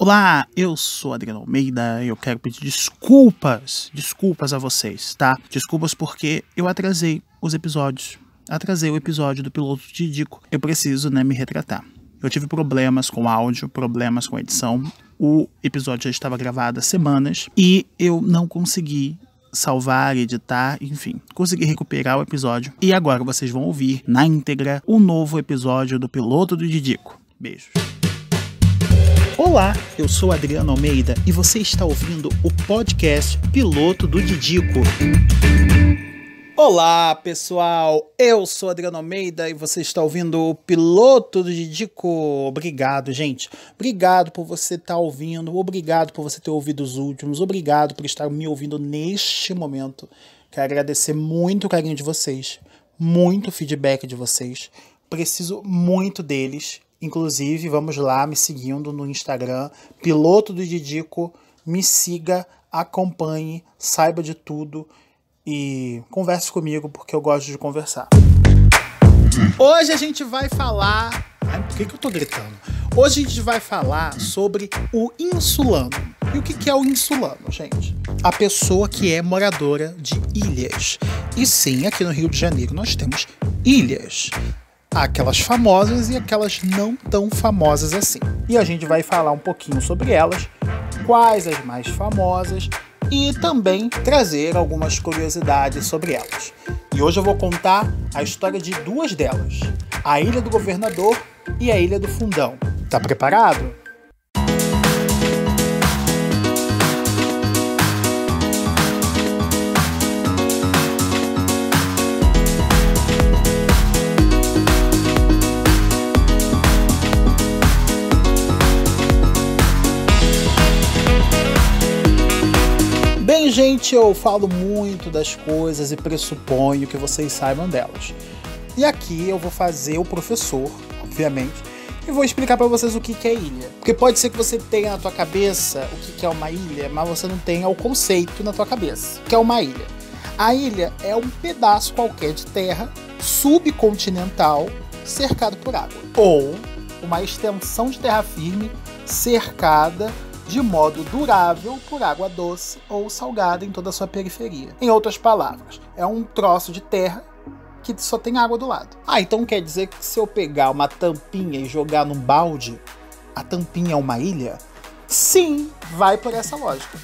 Olá, eu sou Adriano Almeida e eu quero pedir desculpas a vocês, tá? Desculpas porque eu atrasei os episódios. Atrasei o episódio do piloto de Dico. Eu preciso, me retratar. Eu tive problemas com áudio, problemas com edição. O episódio já estava gravado há semanas e eu não consegui salvar, editar, enfim, consegui recuperar o episódio. E agora vocês vão ouvir na íntegra o novo episódio do piloto do Didico. Beijos. Olá, eu sou Adriano Almeida e você está ouvindo o podcast Piloto do Didico. Olá, pessoal, eu sou Adriano Almeida e você está ouvindo o Piloto do Didico. Obrigado, gente. Obrigado por você estar ouvindo, obrigado por você ter ouvido os últimos, obrigado por estar me ouvindo neste momento. Quero agradecer muito o carinho de vocês, muito feedback de vocês. Preciso muito deles. Inclusive, vamos lá me seguindo no Instagram, Piloto do Didico. Me siga, acompanhe, saiba de tudo e converse comigo porque eu gosto de conversar. Hoje a gente vai falar... por que eu tô gritando? Hoje a gente vai falar sobre o insulano. E o que é o insulano, gente? A pessoa que é moradora de ilhas. E sim, aqui no Rio de Janeiro nós temos ilhas. Aquelas famosas e aquelas não tão famosas assim. E a gente vai falar um pouquinho sobre elas, quais as mais famosas e também trazer algumas curiosidades sobre elas. E hoje eu vou contar a história de duas delas, a Ilha do Governador e a Ilha do Fundão. Tá preparado? Bem, gente, eu falo muito das coisas e pressuponho que vocês saibam delas. E aqui eu vou fazer o professor, obviamente, e vou explicar para vocês o que é ilha. Porque pode ser que você tenha na tua cabeça o que é uma ilha, mas você não tenha o conceito na tua cabeça. O que é uma ilha? A ilha é um pedaço qualquer de terra subcontinental cercado por água. Ou uma extensão de terra firme cercada de modo durável por água doce ou salgada em toda a sua periferia. Em outras palavras, é um troço de terra que só tem água do lado. Então quer dizer que se eu pegar uma tampinha e jogar num balde, a tampinha é uma ilha? Sim, vai por essa lógica.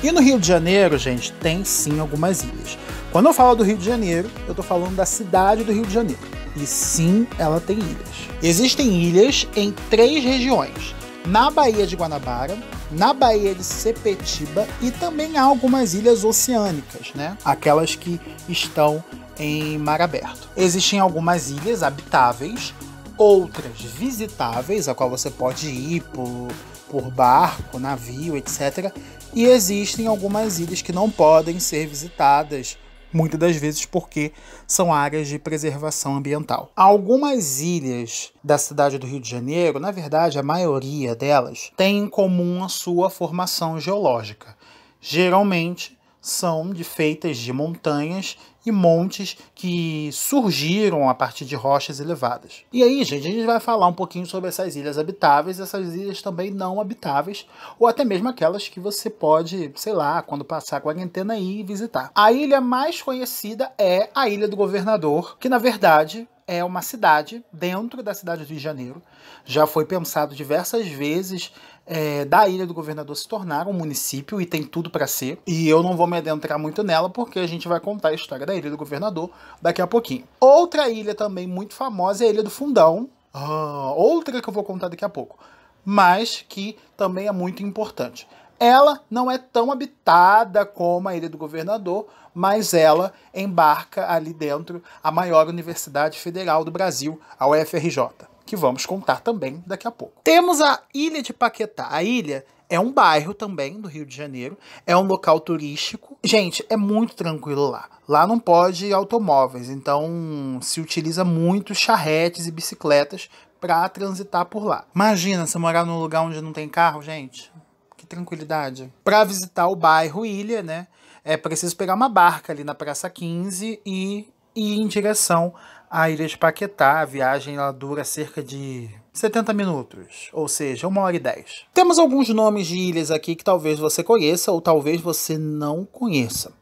E no Rio de Janeiro, gente, tem sim algumas ilhas. Quando eu falo do Rio de Janeiro, eu tô falando da cidade do Rio de Janeiro. E sim, ela tem ilhas. Existem ilhas em 3 regiões. Na Baía de Guanabara, na Baía de Sepetiba e também há algumas ilhas oceânicas, Aquelas que estão em mar aberto. Existem algumas ilhas habitáveis, outras visitáveis, a qual você pode ir por barco, navio, etc. E existem algumas ilhas que não podem ser visitadas, muitas das vezes porque são áreas de preservação ambiental. Algumas ilhas da cidade do Rio de Janeiro, na verdade a maioria delas, tem em comum a sua formação geológica. Geralmente são feitas de montanhas e montes que surgiram a partir de rochas elevadas. E aí, gente, a gente vai falar um pouquinho sobre essas ilhas habitáveis, essas ilhas também não habitáveis, ou até mesmo aquelas que você pode, quando passar a quarentena ir visitar. A ilha mais conhecida é a Ilha do Governador, que na verdade é uma cidade dentro da cidade do Rio de Janeiro. Já foi pensado diversas vezes da Ilha do Governador se tornar um município e tem tudo para ser. E eu não vou me adentrar muito nela porque a gente vai contar a história da Ilha do Governador daqui a pouquinho. Outra ilha também muito famosa é a Ilha do Fundão. Outra que eu vou contar daqui a pouco. Mas que também é muito importante. Ela não é tão habitada como a Ilha do Governador, mas ela embarca ali dentro a maior universidade federal do Brasil, a UFRJ, que vamos contar também daqui a pouco. Temos a Ilha de Paquetá. A ilha é um bairro também do Rio de Janeiro, é um local turístico. Gente, é muito tranquilo lá. Lá não pode automóveis, então se utiliza muito charretes e bicicletas para transitar por lá. Imagina você morar num lugar onde não tem carro, gente. Que tranquilidade. Para visitar o bairro Ilha, é preciso pegar uma barca ali na Praça 15 e ir em direção à Ilha de Paquetá. A viagem ela dura cerca de 70 minutos, ou seja, 1h10. Temos alguns nomes de ilhas aqui que talvez você conheça ou talvez você não conheça.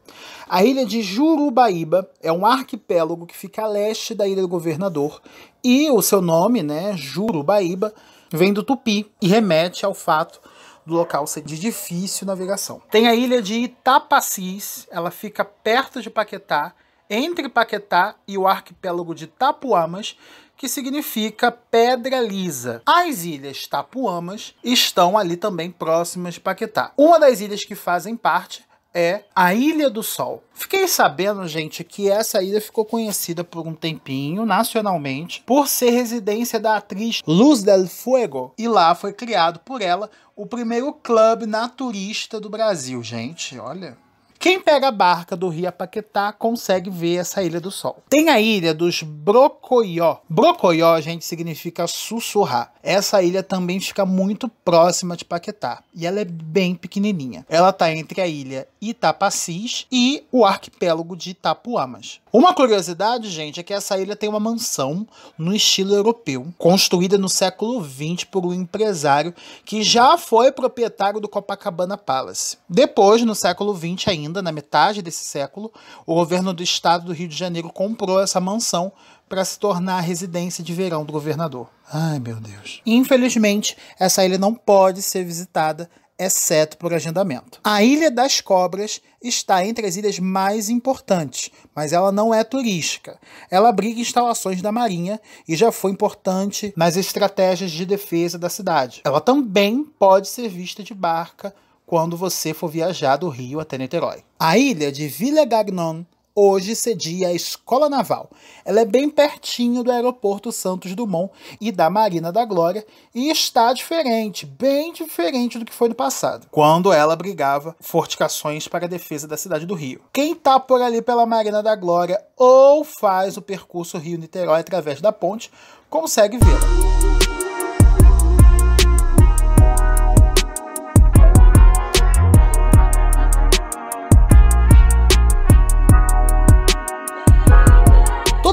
A ilha de Jurubaíba é um arquipélago que fica a leste da Ilha do Governador e o seu nome, né, Jurubaíba, vem do tupi e remete ao fato do local ser de difícil navegação. Tem a ilha de Itapacis, ela fica perto de Paquetá, entre Paquetá e o arquipélago de Tapuamas, que significa pedra lisa. As ilhas Tapuamas estão ali também próximas de Paquetá. Uma das ilhas que fazem parte é a Ilha do Sol. Fiquei sabendo, gente, que essa ilha ficou conhecida por um tempinho, nacionalmente, por ser residência da atriz Luz del Fuego. E lá foi criado por ela o primeiro clube naturista do Brasil, gente, olha. Quem pega a barca do Rio Paquetá consegue ver essa Ilha do Sol. Tem a ilha dos Brocoió. Brocoió, gente, significa sussurrar. Essa ilha também fica muito próxima de Paquetá. E ela é bem pequenininha. Ela está entre a ilha Itapacis e o arquipélago de Itapuamas. Uma curiosidade, gente, é que essa ilha tem uma mansão no estilo europeu, construída no século XX por um empresário que já foi proprietário do Copacabana Palace. Depois, no século XX ainda, na metade desse século, o governo do estado do Rio de Janeiro comprou essa mansão para se tornar a residência de verão do governador. Ai, meu Deus. Infelizmente, essa ilha não pode ser visitada, exceto por agendamento. A Ilha das Cobras está entre as ilhas mais importantes, mas ela não é turística. Ela abriga instalações da Marinha e já foi importante nas estratégias de defesa da cidade. Ela também pode ser vista de barca quando você for viajar do Rio até Niterói. A ilha de Villers-Gagnon hoje cedia a Escola Naval. Ela é bem pertinho do aeroporto Santos Dumont e da Marina da Glória e está diferente, bem diferente do que foi no passado, quando ela abrigava fortificações para a defesa da cidade do Rio. Quem está por ali pela Marina da Glória ou faz o percurso Rio-Niterói através da ponte, consegue vê-la.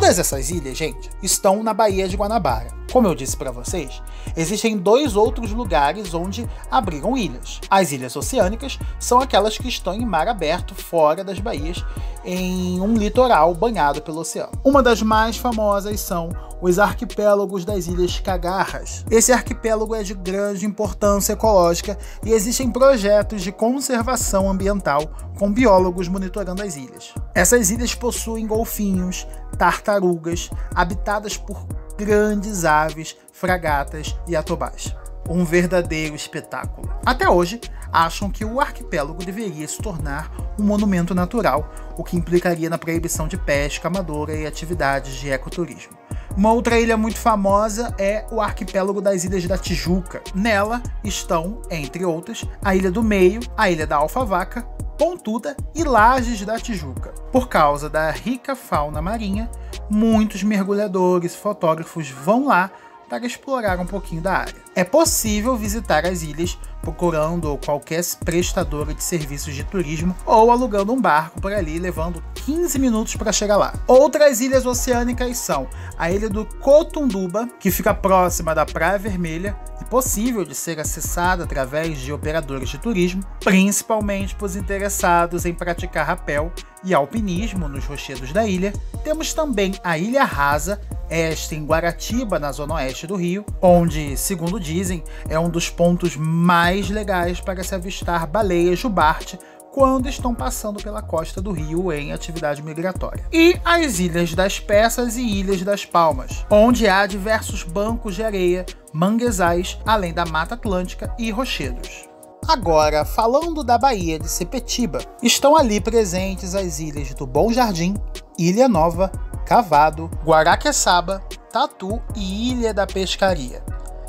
Todas essas ilhas, gente, estão na Baía de Guanabara. Como eu disse para vocês, existem dois outros lugares onde abrigam ilhas. As ilhas oceânicas são aquelas que estão em mar aberto, fora das baías, em um litoral banhado pelo oceano. Uma das mais famosas são os arquipélagos das Ilhas Cagarras. Esse arquipélago é de grande importância ecológica e existem projetos de conservação ambiental com biólogos monitorando as ilhas. Essas ilhas possuem golfinhos, tartarugas, habitadas por grandes aves, fragatas e atobás. Um verdadeiro espetáculo. Até hoje, acham que o arquipélago deveria se tornar um monumento natural, o que implicaria na proibição de pesca amadora e atividades de ecoturismo. Uma outra ilha muito famosa é o arquipélago das Ilhas da Tijuca. Nela estão, entre outras, a Ilha do Meio, a Ilha da Alfavaca, Pontuda e Lajes da Tijuca. Por causa da rica fauna marinha, muitos mergulhadores e fotógrafos vão lá para explorar um pouquinho da área. É possível visitar as ilhas procurando qualquer prestadora de serviços de turismo ou alugando um barco por ali, levando 15 minutos para chegar lá. Outras ilhas oceânicas são a ilha do Cotunduba, que fica próxima da Praia Vermelha e possível de ser acessada através de operadores de turismo, principalmente para os interessados em praticar rapel e alpinismo nos rochedos da ilha. Temos também a Ilha Rasa, esta em Guaratiba, na zona oeste do Rio, onde, segundo dizem, é um dos pontos mais legais para se avistar baleias jubarte quando estão passando pela costa do Rio em atividade migratória. E as Ilhas das Peças e Ilhas das Palmas, onde há diversos bancos de areia, manguezais, além da Mata Atlântica e rochedos. Agora, falando da Baía de Sepetiba, estão ali presentes as ilhas do Bom Jardim, Ilha Nova, Cavado, Guaraqueçaba, Tatu e Ilha da Pescaria.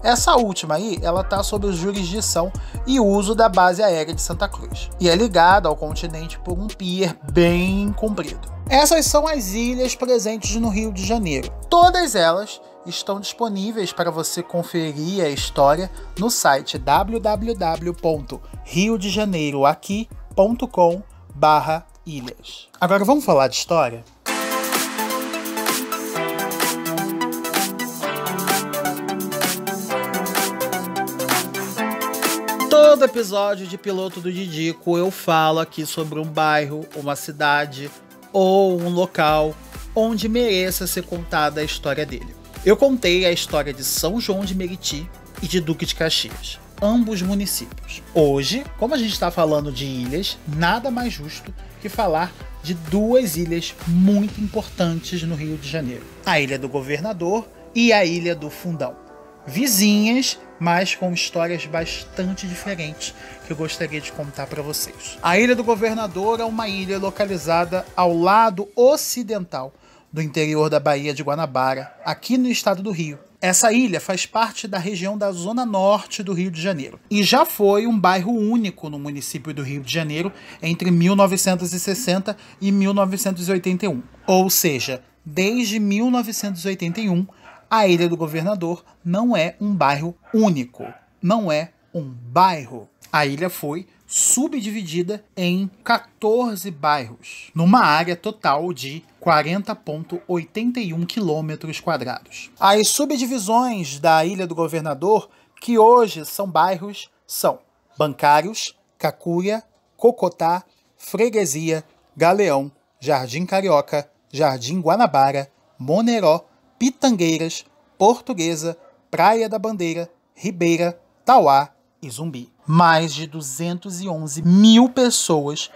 Essa última aí, ela está sob jurisdição e uso da base aérea de Santa Cruz e é ligada ao continente por um pier bem comprido. Essas são as ilhas presentes no Rio de Janeiro. Todas elas estão disponíveis para você conferir a história no site www.riodejaneiroaqui.com/ilhas. Agora vamos falar de história? Todo episódio de Piloto do Didico eu falo aqui sobre um bairro, uma cidade ou um local onde mereça ser contada a história dele. Eu contei a história de São João de Meriti e de Duque de Caxias, ambos municípios. Hoje, como a gente está falando de ilhas, nada mais justo que falar de duas ilhas muito importantes no Rio de Janeiro. A Ilha do Governador e a Ilha do Fundão. Vizinhas, mas com histórias bastante diferentes que eu gostaria de contar para vocês. A Ilha do Governador é uma ilha localizada ao lado ocidental do interior da Baía de Guanabara, aqui no estado do Rio. Essa ilha faz parte da região da Zona Norte do Rio de Janeiro e já foi um bairro único no município do Rio de Janeiro entre 1960 e 1981. Ou seja, desde 1981, a Ilha do Governador não é um bairro único, não é um bairro. A ilha foi subdividida em 14 bairros, numa área total de 40,81 km². As subdivisões da Ilha do Governador, que hoje são bairros, são Bancários, Cacuia, Cocotá, Freguesia, Galeão, Jardim Carioca, Jardim Guanabara, Moneró, Pitangueiras, Portuguesa, Praia da Bandeira, Ribeira, Tauá e Zumbi. Mais de 211 mil pessoas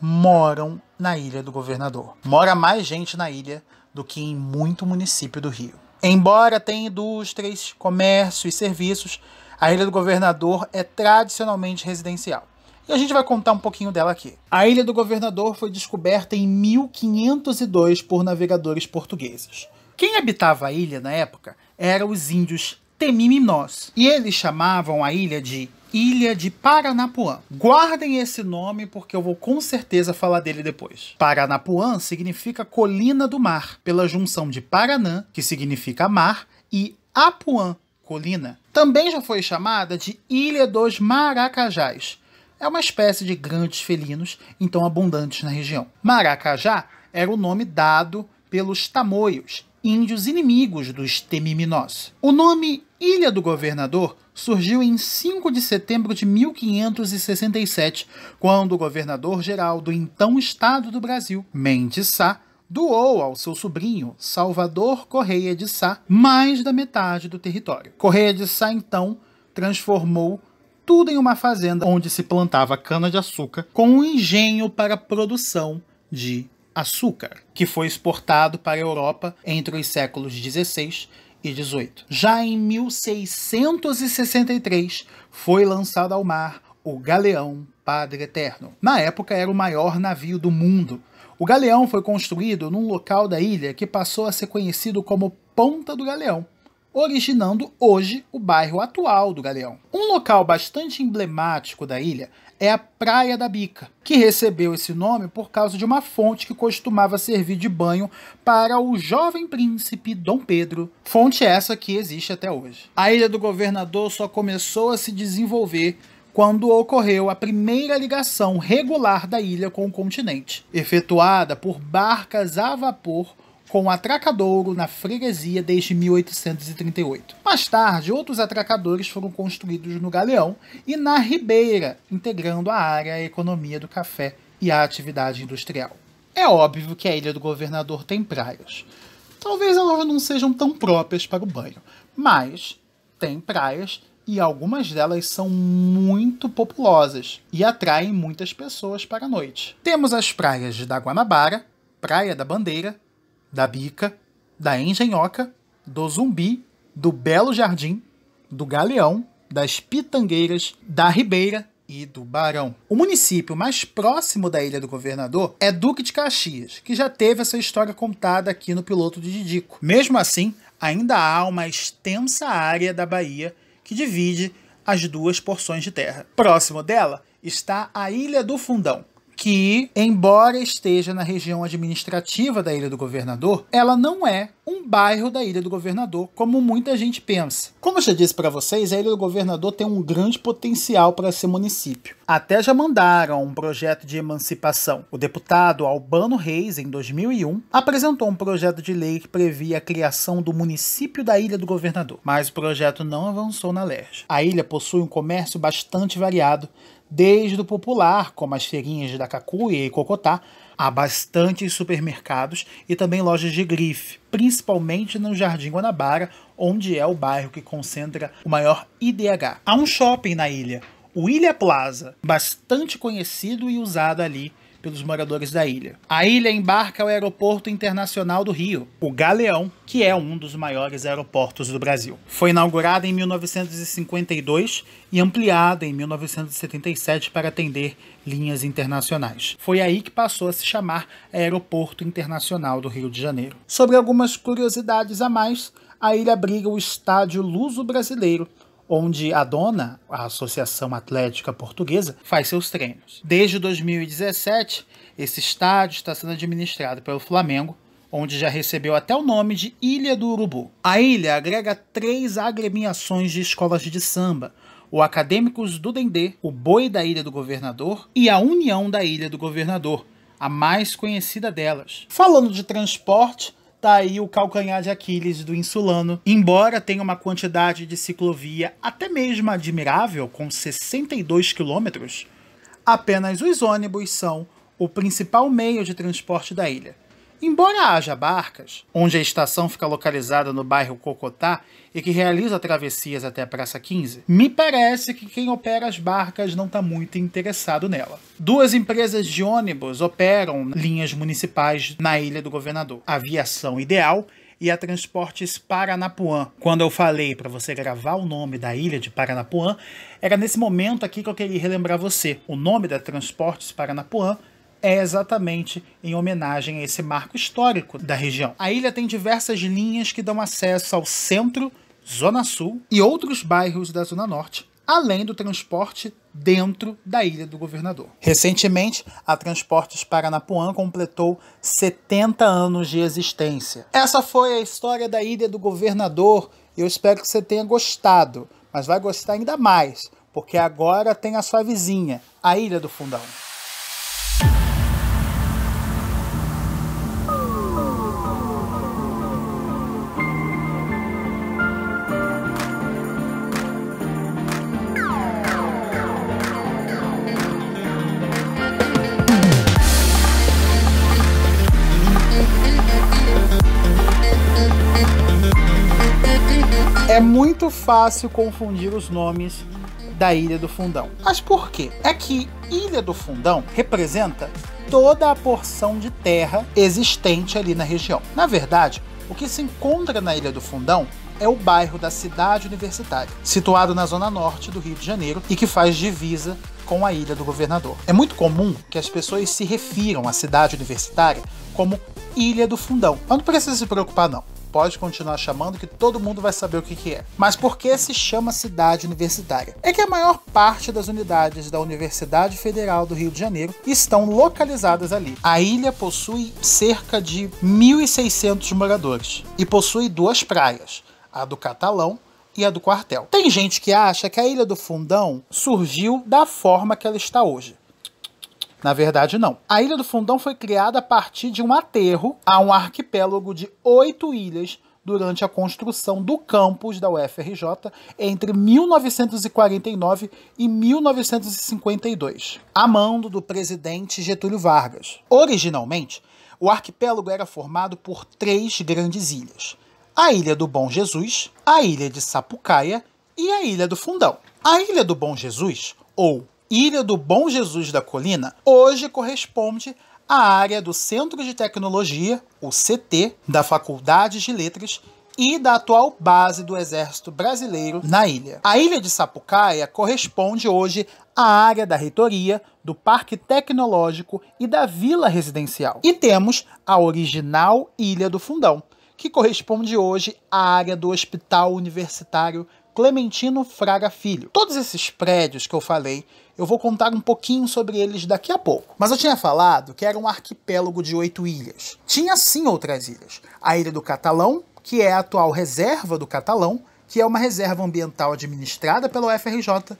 moram na Ilha do Governador. Mora mais gente na ilha do que em muito município do Rio. Embora tenha indústrias, comércio e serviços, a Ilha do Governador é tradicionalmente residencial. E a gente vai contar um pouquinho dela aqui. A Ilha do Governador foi descoberta em 1502 por navegadores portugueses. Quem habitava a ilha na época eram os índios Temiminós, e eles chamavam a ilha de Ilha de Paranapuã. Guardem esse nome porque eu vou com certeza falar dele depois. Paranapuã significa colina do mar, pela junção de Paranã, que significa mar, e Apuã, colina. Também já foi chamada de Ilha dos Maracajás. É uma espécie de grandes felinos, então abundantes na região. Maracajá era o nome dado pelos tamoios, índios inimigos dos Temiminós. O nome Ilha do Governador surgiu em 5 de setembro de 1567, quando o governador-geral do então Estado do Brasil, Mendes Sá, doou ao seu sobrinho, Salvador Correia de Sá, mais da metade do território. Correia de Sá, então, transformou tudo em uma fazenda onde se plantava cana-de-açúcar com um engenho para a produção de açúcar, que foi exportado para a Europa entre os séculos XVI e XVIII. Já em 1663, foi lançado ao mar o Galeão Padre Eterno. Na época era o maior navio do mundo. O galeão foi construído num local da ilha que passou a ser conhecido como Ponta do Galeão, originando hoje o bairro atual do Galeão. Um local bastante emblemático da ilha é a Praia da Bica, que recebeu esse nome por causa de uma fonte que costumava servir de banho para o jovem príncipe Dom Pedro, fonte essa que existe até hoje. A Ilha do Governador só começou a se desenvolver quando ocorreu a primeira ligação regular da ilha com o continente, efetuada por barcas a vapor com atracadouro na freguesia desde 1838. Mais tarde, outros atracadores foram construídos no Galeão e na Ribeira, integrando a área à economia do café e à atividade industrial. É óbvio que a Ilha do Governador tem praias. Talvez elas não sejam tão próprias para o banho, mas tem praias e algumas delas são muito populosas e atraem muitas pessoas para a noite. Temos as praias da Guanabara, Praia da Bandeira, da Bica, da Engenhoca, do Zumbi, do Belo Jardim, do Galeão, das Pitangueiras, da Ribeira e do Barão. O município mais próximo da Ilha do Governador é Duque de Caxias, que já teve essa história contada aqui no Piloto de Didico. Mesmo assim, ainda há uma extensa área da Bahia que divide as duas porções de terra. Próximo dela está a Ilha do Fundão, que, embora esteja na região administrativa da Ilha do Governador, ela não é um bairro da Ilha do Governador, como muita gente pensa. Como eu já disse para vocês, a Ilha do Governador tem um grande potencial para ser município. Até já mandaram um projeto de emancipação. O deputado Albano Reis, em 2001, apresentou um projeto de lei que previa a criação do município da Ilha do Governador, mas o projeto não avançou na LERJ. A ilha possui um comércio bastante variado, desde o popular, como as feirinhas da Cacuia e Cocotá, há bastantes supermercados e também lojas de grife, principalmente no Jardim Guanabara, onde é o bairro que concentra o maior IDH. Há um shopping na ilha, o Ilha Plaza, bastante conhecido e usado ali pelos moradores da ilha. A ilha embarca ao Aeroporto Internacional do Rio, o Galeão, que é um dos maiores aeroportos do Brasil. Foi inaugurada em 1952 e ampliada em 1977 para atender linhas internacionais. Foi aí que passou a se chamar Aeroporto Internacional do Rio de Janeiro. Sobre algumas curiosidades a mais, a ilha abriga o Estádio Luso-Brasileiro, onde a dona, a Associação Atlética Portuguesa, faz seus treinos. Desde 2017, esse estádio está sendo administrado pelo Flamengo, onde já recebeu até o nome de Ilha do Urubu. A ilha agrega 3 agremiações de escolas de samba, o Acadêmicos do Dendê, o Boi da Ilha do Governador e a União da Ilha do Governador, a mais conhecida delas. Falando de transporte, tá aí o calcanhar de Aquiles do insulano. Embora tenha uma quantidade de ciclovia até mesmo admirável, com 62 quilômetros, apenas os ônibus são o principal meio de transporte da ilha. Embora haja barcas, onde a estação fica localizada no bairro Cocotá e que realiza travessias até a Praça 15, me parece que quem opera as barcas não está muito interessado nela. 2 empresas de ônibus operam linhas municipais na Ilha do Governador: a Aviação Ideal e a Transportes Paranapuã. Quando eu falei para você gravar o nome da ilha de Paranapuã, era nesse momento aqui que eu queria relembrar você. O nome da Transportes Paranapuã é exatamente em homenagem a esse marco histórico da região. A ilha tem diversas linhas que dão acesso ao centro, Zona Sul e outros bairros da Zona Norte, além do transporte dentro da Ilha do Governador. Recentemente, a Transportes Paranapuã completou 70 anos de existência. Essa foi a história da Ilha do Governador. Eu espero que você tenha gostado, mas vai gostar ainda mais, porque agora tem a sua vizinha, a Ilha do Fundão. É muito fácil confundir os nomes da Ilha do Fundão. Mas por quê? É que Ilha do Fundão representa toda a porção de terra existente ali na região. Na verdade, o que se encontra na Ilha do Fundão é o bairro da Cidade Universitária, situado na zona norte do Rio de Janeiro e que faz divisa com a Ilha do Governador. É muito comum que as pessoas se refiram à Cidade Universitária como Ilha do Fundão. Mas não precisa se preocupar não. Pode continuar chamando que todo mundo vai saber o que é. Mas por que se chama Cidade Universitária? É que a maior parte das unidades da Universidade Federal do Rio de Janeiro estão localizadas ali. A ilha possui cerca de 1.600 moradores e possui 2 praias, a do Catalão e a do Quartel. Tem gente que acha que a Ilha do Fundão surgiu da forma que ela está hoje. Na verdade, não. A Ilha do Fundão foi criada a partir de um aterro a um arquipélago de 8 ilhas durante a construção do campus da UFRJ entre 1949 e 1952, a mando do presidente Getúlio Vargas. Originalmente, o arquipélago era formado por 3 grandes ilhas: a Ilha do Bom Jesus, a Ilha de Sapucaia e a Ilha do Fundão. A Ilha do Bom Jesus, ou Ilha do Bom Jesus da Colina, hoje corresponde à área do Centro de Tecnologia, o CT, da Faculdade de Letras e da atual base do Exército Brasileiro na ilha. A Ilha de Sapucaia corresponde hoje à área da reitoria, do Parque Tecnológico e da Vila Residencial. E temos a original Ilha do Fundão, que corresponde hoje à área do Hospital Universitário Clementino Fraga Filho. Todos esses prédios que eu falei, eu vou contar um pouquinho sobre eles daqui a pouco. Mas eu tinha falado que era um arquipélago de 8 ilhas. Tinha sim outras ilhas. A Ilha do Catalão, que é a atual reserva do Catalão, que é uma reserva ambiental administrada pela UFRJ,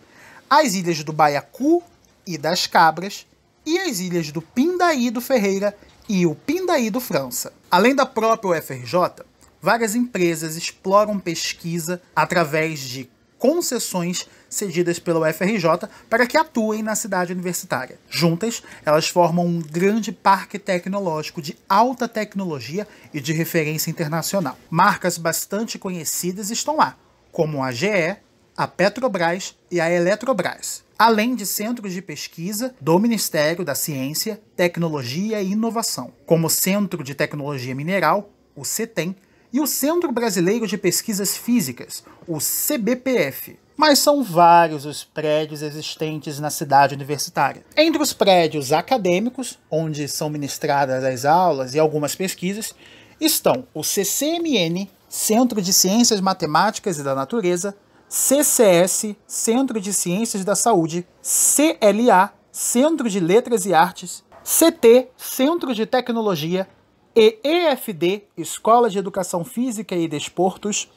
as ilhas do Baiacu e das Cabras, e as ilhas do Pindaí do Ferreira e o Pindaí do França. Além da própria UFRJ, várias empresas exploram pesquisa através de concessões cedidas pela UFRJ para que atuem na cidade universitária. Juntas, elas formam um grande parque tecnológico de alta tecnologia e de referência internacional. Marcas bastante conhecidas estão lá, como a GE, a Petrobras e a Eletrobras, além de centros de pesquisa do Ministério da Ciência, Tecnologia e Inovação, como o Centro de Tecnologia Mineral, o CETEM, e o Centro Brasileiro de Pesquisas Físicas, o CBPF. Mas são vários os prédios existentes na cidade universitária. Entre os prédios acadêmicos, onde são ministradas as aulas e algumas pesquisas, estão o CCMN, Centro de Ciências Matemáticas e da Natureza, CCS, Centro de Ciências da Saúde, CLA, Centro de Letras e Artes, CT, Centro de Tecnologia, e EFD, Escola de Educação Física e Desportos,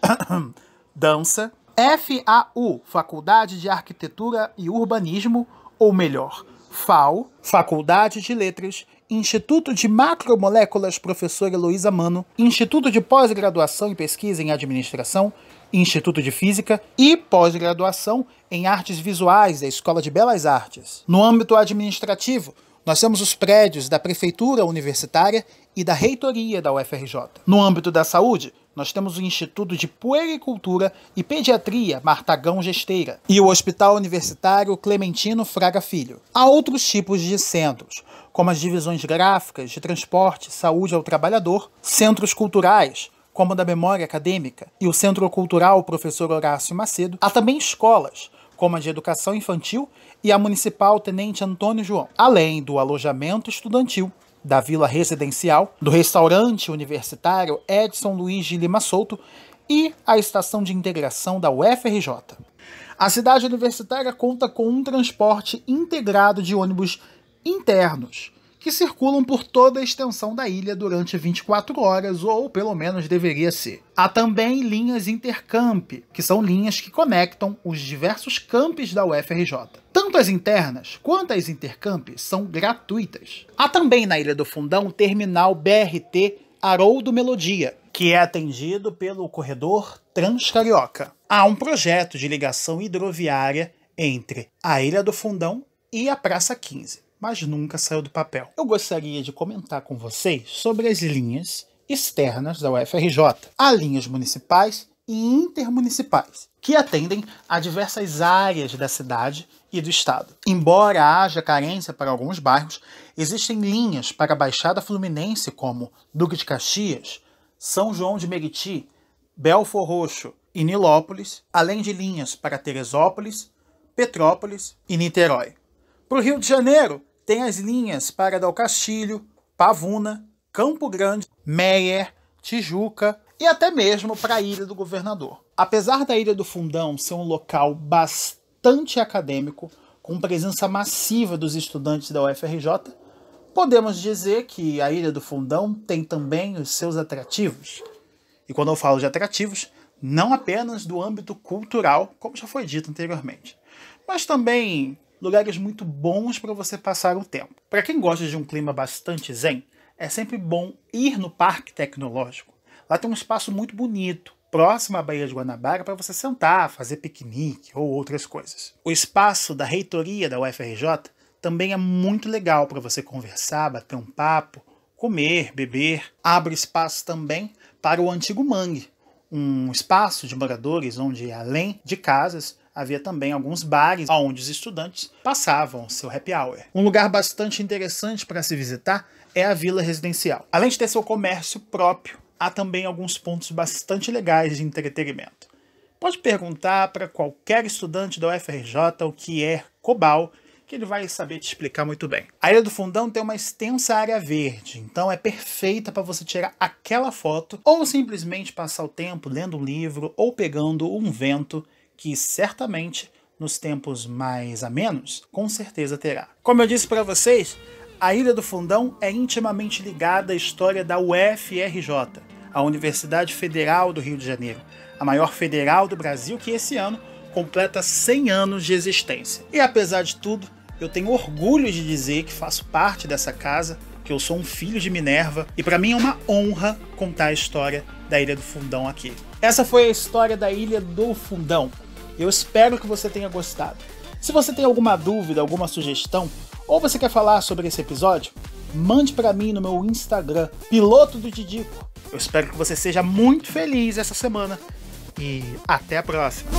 Dança, FAU, Faculdade de Arquitetura e Urbanismo, ou melhor, FAO, Faculdade de Letras, Instituto de Macromoléculas Professor Heloísa Mano, Instituto de Pós-Graduação e Pesquisa em Administração, Instituto de Física e Pós-Graduação em Artes Visuais da Escola de Belas Artes. No âmbito administrativo, nós temos os prédios da Prefeitura Universitária e da Reitoria da UFRJ. No âmbito da saúde, nós temos o Instituto de Puericultura e Pediatria Martagão Gesteira e o Hospital Universitário Clementino Fraga Filho. Há outros tipos de centros, como as divisões gráficas de transporte, saúde ao trabalhador, centros culturais, como o da Memória Acadêmica e o Centro Cultural Professor Horácio Macedo. Há também escolas, como a de Educação Infantil e a Municipal Tenente Antônio João, além do alojamento estudantil, da Vila Residencial, do Restaurante Universitário Edson Luiz de Lima Souto e a Estação de Integração da UFRJ. A cidade universitária conta com um transporte integrado de ônibus internos, que circulam por toda a extensão da ilha durante 24 horas, ou pelo menos deveria ser. Há também linhas intercamp, que são linhas que conectam os diversos campos da UFRJ. Tanto as internas quanto as intercamp são gratuitas. Há também na Ilha do Fundão o terminal BRT Haroldo Melodia, que é atendido pelo corredor Transcarioca. Há um projeto de ligação hidroviária entre a Ilha do Fundão e a Praça 15. Mas nunca saiu do papel. Eu gostaria de comentar com vocês sobre as linhas externas da UFRJ. Há linhas municipais e intermunicipais, que atendem a diversas áreas da cidade e do estado. Embora haja carência para alguns bairros, existem linhas para a Baixada Fluminense como Duque de Caxias, São João de Meriti, Belfor Roxo e Nilópolis, além de linhas para Teresópolis, Petrópolis e Niterói. Para o Rio de Janeiro, tem as linhas para Del Castilho, Pavuna, Campo Grande, Meier, Tijuca e até mesmo para a Ilha do Governador. Apesar da Ilha do Fundão ser um local bastante acadêmico, com presença massiva dos estudantes da UFRJ, podemos dizer que a Ilha do Fundão tem também os seus atrativos. E quando eu falo de atrativos, não apenas do âmbito cultural, como já foi dito anteriormente, mas também lugares muito bons para você passar o tempo. Para quem gosta de um clima bastante zen, é sempre bom ir no Parque Tecnológico. Lá tem um espaço muito bonito, próximo à Baía de Guanabara, para você sentar, fazer piquenique ou outras coisas. O espaço da reitoria da UFRJ também é muito legal para você conversar, bater um papo, comer, beber. Abre espaço também para o antigo mangue, um espaço de moradores onde, além de casas, havia também alguns bares onde os estudantes passavam seu happy hour. Um lugar bastante interessante para se visitar é a Vila Residencial. Além de ter seu comércio próprio, há também alguns pontos bastante legais de entretenimento. Pode perguntar para qualquer estudante da UFRJ o que é Cobal, que ele vai saber te explicar muito bem. A Ilha do Fundão tem uma extensa área verde, então é perfeita para você tirar aquela foto ou simplesmente passar o tempo lendo um livro ou pegando um vento que certamente nos tempos mais amenos, com certeza terá. Como eu disse para vocês, a Ilha do Fundão é intimamente ligada à história da UFRJ, a Universidade Federal do Rio de Janeiro, a maior federal do Brasil, que esse ano completa 100 anos de existência. E apesar de tudo, eu tenho orgulho de dizer que faço parte dessa casa, que eu sou um filho de Minerva, e para mim é uma honra contar a história da Ilha do Fundão aqui. Essa foi a história da Ilha do Fundão. Eu espero que você tenha gostado. Se você tem alguma dúvida, alguma sugestão, ou você quer falar sobre esse episódio, mande para mim no meu Instagram, Piloto do Didico. Eu espero que você seja muito feliz essa semana e até a próxima.